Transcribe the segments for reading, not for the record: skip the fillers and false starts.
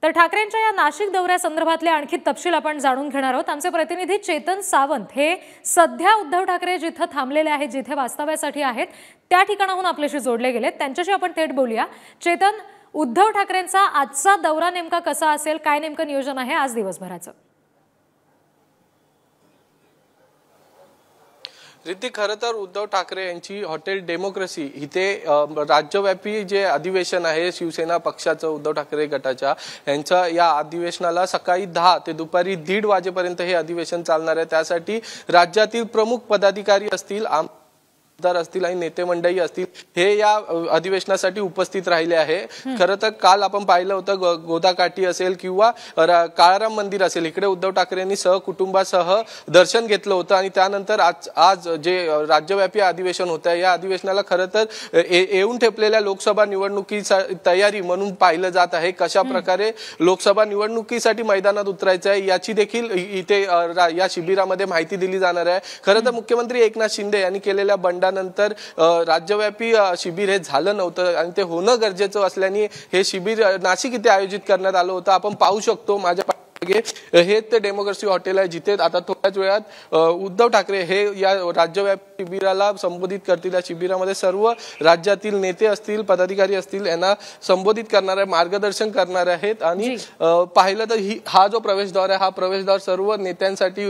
तर ठाकरेंच्या या नाशिक दौऱ्यासंदर्भातले आणखी तपशील आपण जाणून घेणार आहोत। आमचे प्रतिनिधी चेतन सावंत हे सध्या उद्धव ठाकरे जिथे थांबलेले आहेत, जिथे वास्तव्यासाठी आहेत, त्या ठिकाणाहून आपल्याशी जोडले गेलेत। त्यांच्याशी आपण थेट बोलूया। चेतन, उद्धव ठाकरेंचा आजचा दौरा नेमका कसा असेल, काय नेमकं नियोजन आहे आज दिवसभराचं? रिद्धी, खरं तर उद्धव ठाकरे यांची हॉटेल डेमोक्रेसी इथे राज्यव्यापी जे अधिवेशन आहे शिवसेना पक्षाचं, उद्धव ठाकरे गटाच्या यांच्या या अधिवेशनाला सकाळी 10 ते दुपारी 1:30 वाजेपर्यंत हे अधिवेशन चालणार आहे। त्यासाठी राज्यातील प्रमुख पदाधिकारी असतील, आमदार असतील आणि नेते मंडळी असतील, हे या अधिवेशनासाठी उपस्थित राहिले आहे। खरं तर काल आपण पाहिलं होतं गोदाकाठी असेल किंवा काळाराम मंदिर असेल, इकडे उद्धव ठाकरेंनी सहकुटुंबासह दर्शन घेतलं होतं आणि त्यानंतर आज जे राज्यव्यापी अधिवेशन होतं, या अधिवेशनाला खरं तर येऊन ठेपलेल्या लोकसभा निवडणुकीची तयारी म्हणून पाहिलं जात आहे। कशा प्रकारे लोकसभा निवडणुकीसाठी मैदानात उतरायचं आहे याची देखील इथे या शिबिरामध्ये माहिती दिली जाणार आहे। खरं तर मुख्यमंत्री एकनाथ शिंदे यांनी केलेल्या बंडानंतर राज्यव्यापी शिबिर हे झालं नव्हतं आणि ते होणं गरजेचं असल्याने हे शिबिर नाशिक इथे आयोजित करण्यात आलं होतं। आपण पाहू शकतो माझ्या हे ते डेमोक्रेसी हॉटेल आहे, जिथे आता थोड्याच वेळात उद्धव ठाकरे हे या राज्यव्यापी शिबिराला संबोधित करतील। या शिबिरामध्ये सर्व राज्यातील नेते असतील, पदाधिकारी असतील, यांना संबोधित करणार आहे, मार्गदर्शन करणार आहेत। आणि पाहिलं तर हा जो प्रवेशद्वार आहे, हा प्रवेशद्वार सर्व नेत्यांसाठी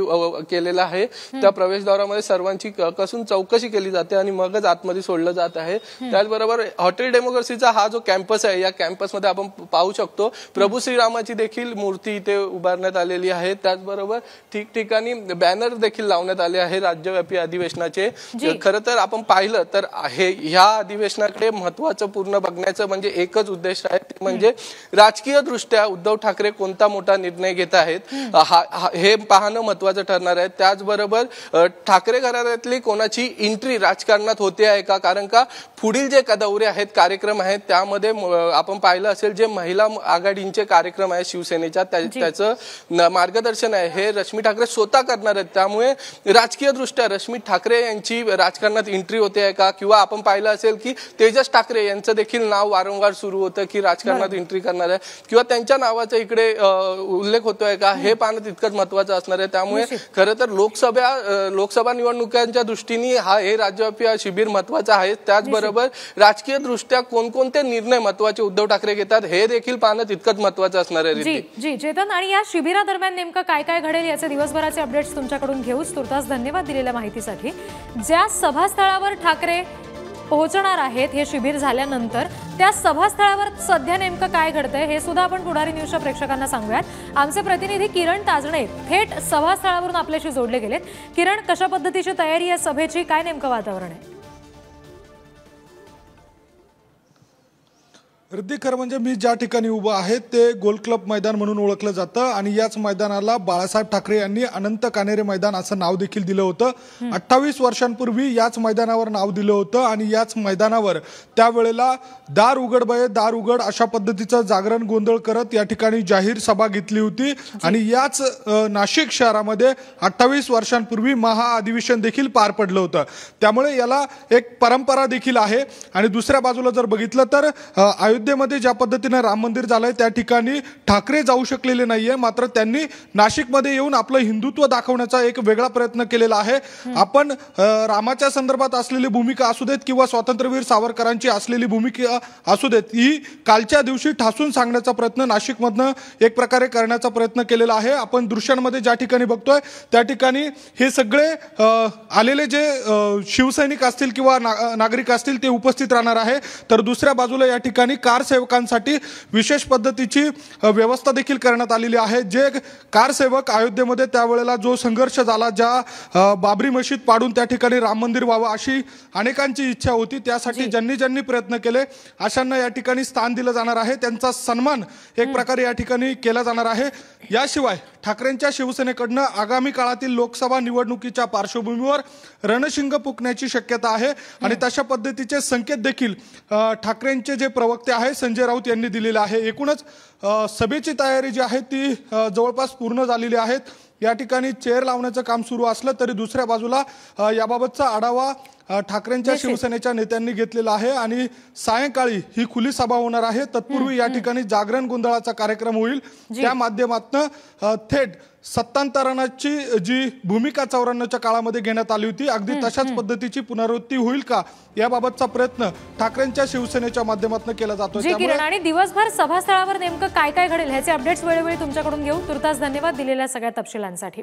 केलेला आहे। त्या प्रवेशद्वारामध्ये सर्वांची कसून चौकशी केली जाते आणि मगच आतमध्ये सोडलं जात आहे। त्याचबरोबर हॉटेल डेमोक्रेसीचा हा जो कॅम्पस आहे, या कॅम्पसमध्ये आपण पाहू शकतो प्रभू श्रीरामाची देखील मूर्ती इथे उभारण्यात आलेली आहे। त्याचबरोबर ठिकठिकाणी बॅनर देखील लावण्यात आले आहे राज्यव्यापी अधिवेशनाचे। खरं तर आपण पाहिलं तर ह्या अधिवेशनाकडे महत्वाचं पूर्ण बघण्याचं म्हणजे एकच उद्देश आहे, ते म्हणजे राजकीय दृष्ट्या उद्धव ठाकरे कोणता मोठा निर्णय घेत आहेत हे पाहणं महत्वाचं ठरणार आहे। त्याचबरोबर ठाकरे घराण्यातली कोणाची एंट्री राजकारणात होते आहे का, कारण का पुढील जे दौरे आहेत, कार्यक्रम आहेत, त्यामध्ये आपण पाहिलं असेल जे महिला आघाडींचे कार्यक्रम आहेत शिवसेनेच्या, त्याचं मार्गदर्शन आहे हे रश्मी ठाकरे स्वतः करणार आहेत। त्यामुळे राजकीय दृष्ट्या रश्मी ठाकरे यांची राजकारणात एंट्री होते आहे का, किंवा आपण पाहिलं असेल की तेजस ठाकरे यांचं देखील नाव वारंवार सुरू होतं की राजकारणात एंट्री करणार आहे, किंवा त्यांच्या नावाचा इकडे उल्लेख होतोय का, हे पाहणं तितकंच महत्वाचं असणार आहे। त्यामुळे खरं तर लोकसभा निवडणुकांच्या दृष्टीने हे राज्यव्यापी शिबिर महत्वाचं आहे। त्याचबरोबर राजकीय दृष्ट्या कोणकोणते निर्णय महत्वाचे उद्धव ठाकरे घेतात हे देखील पाहणं तितकंच महत्वाचं असणार आहे। जी चेतन, आणि या शिबिरादरम्यान नेमकं काय काय घडेल याचे दिवसभराचे अपडेट्स तुमच्याकडून घेऊच। तुर्तास धन्यवाद दिलेल्या माहितीसाठी। ज्या सभास्थळावर ठाकरे पोहोचणार आहेत हे शिबिर झाल्यानंतर, त्या सभास्थळावर सध्या नेमकं काय घडतंय हे सुद्धा आपण पुढारी न्यूजच्या प्रेक्षकांना सांगूयात। आमचे प्रतिनिधी किरण ताजणे थेट सभास्थळावरून आपल्याशी जोडले गेलेत। किरण, कशा पद्धतीची तयारी आहे सभेची, काय नेमकं वातावरण आहे? रिद्धी, खरं म्हणजे मी ज्या ठिकाणी उभा आहे ते गोल क्लब मैदान म्हणून ओळखलं जातं आणि याच मैदानाला बाळासाहेब ठाकरे यांनी अनंत कान्हेरे मैदान असं नाव देखील दिलं होतं। 28 वर्षांपूर्वी याच मैदानावर नाव दिलं होतं आणि याच मैदानावर त्यावेळेला दार उघड बये दार उघड अशा पद्धतीचं जागरण गोंधळ करत या ठिकाणी जाहीर सभा घेतली होती। आणि याच नाशिक शहरामध्ये 28 वर्षांपूर्वी महाअधिवेशन देखील पार पडलं होतं। त्यामुळे याला एक परंपरा देखील आहे। आणि दुसऱ्या बाजूला जर बघितलं तर अयोध्येमध्ये ज्या पद्धतीने राम मंदिर झालंय त्या ठिकाणी ठाकरे जाऊ शकलेले नाहीये, मात्र त्यांनी नाशिकमध्ये येऊन आपलं हिंदुत्व दाखवण्याचा एक वेगळा प्रयत्न केलेला आहे। आपण रामाच्या संदर्भात असलेली भूमिका असू देत किंवा स्वातंत्र्यवीर सावरकरांची असलेली भूमिका असू देत, ही कालच्या दिवशी ठासून सांगण्याचा प्रयत्न नाशिकमधनं एक प्रकारे करण्याचा प्रयत्न केलेला आहे। आपण दृश्यांमध्ये ज्या ठिकाणी बघतोय त्या ठिकाणी हे सगळे आलेले जे शिवसैनिक असतील किंवा नागरिक असतील ते उपस्थित राहणार आहे। तर दुसऱ्या बाजूला या ठिकाणी कारसेवकांसाठी विशेष पद्धतीची व्यवस्था देखील करण्यात आलेली आहे। जे कारसेवक अयोध्येमध्ये त्यावेळेला जो संघर्ष झाला, ज्या बाबरी मशीद पाडून त्या ठिकाणी राम मंदिर व्हावं अशी अनेकांची इच्छा होती, त्यासाठी ज्यांनी प्रयत्न केले अशांना या ठिकाणी स्थान दिलं जाणार आहे, त्यांचा सन्मान एक प्रकारे या ठिकाणी केला जाणार आहे। याशिवाय ठाकरेंच्या शिवसेनेकडनं आगामी काळातील लोकसभा निवडणुकीच्या पार्श्वभूमीवर रणशिंग फुंकण्याची शक्यता आहे आणि तशा पद्धतीचे संकेत देखील ठाकरेंचे जे प्रवक्ते आहे संजय राऊत यांनी दिलेले आहे। एकूणच सभेची तयारी जी आहे ती जवळपास पूर्ण झालेली आहे। या ठिकाणी चेअर लावण्याचं काम सुरू असलं तरी दुसऱ्या बाजूला याबाबतचा आढावा ठाकरेंच्या शिवसेनेच्या नेत्यांनी घेतलेला आहे आणि सायंकाळी ही खुली सभा होणार आहे. तत्पूर्वी या ठिकाणी जागरण गोंधळाचा कार्यक्रम होईल. त्या माध्यमातून थेट सत्तांतरणाची जी भूमिका 94च्या काळामध्ये घेण्यात आली होती अगदी तशाच पद्धतीची पुनरावृत्ती होईल का याबाबतचा प्रयत्न ठाकरेंच्या शिवसेनेच्या माध्यमातून केला जातो. किरण, आणि दिवसभर सभास्थळावर नेमकं काय काय घडेल ह्याचे अपडेट्स वेळोवेळी तुमच्याकडून घेऊ. तुर्तास धन्यवाद दिलेल्या सगळ्या तपशिलांसाठी.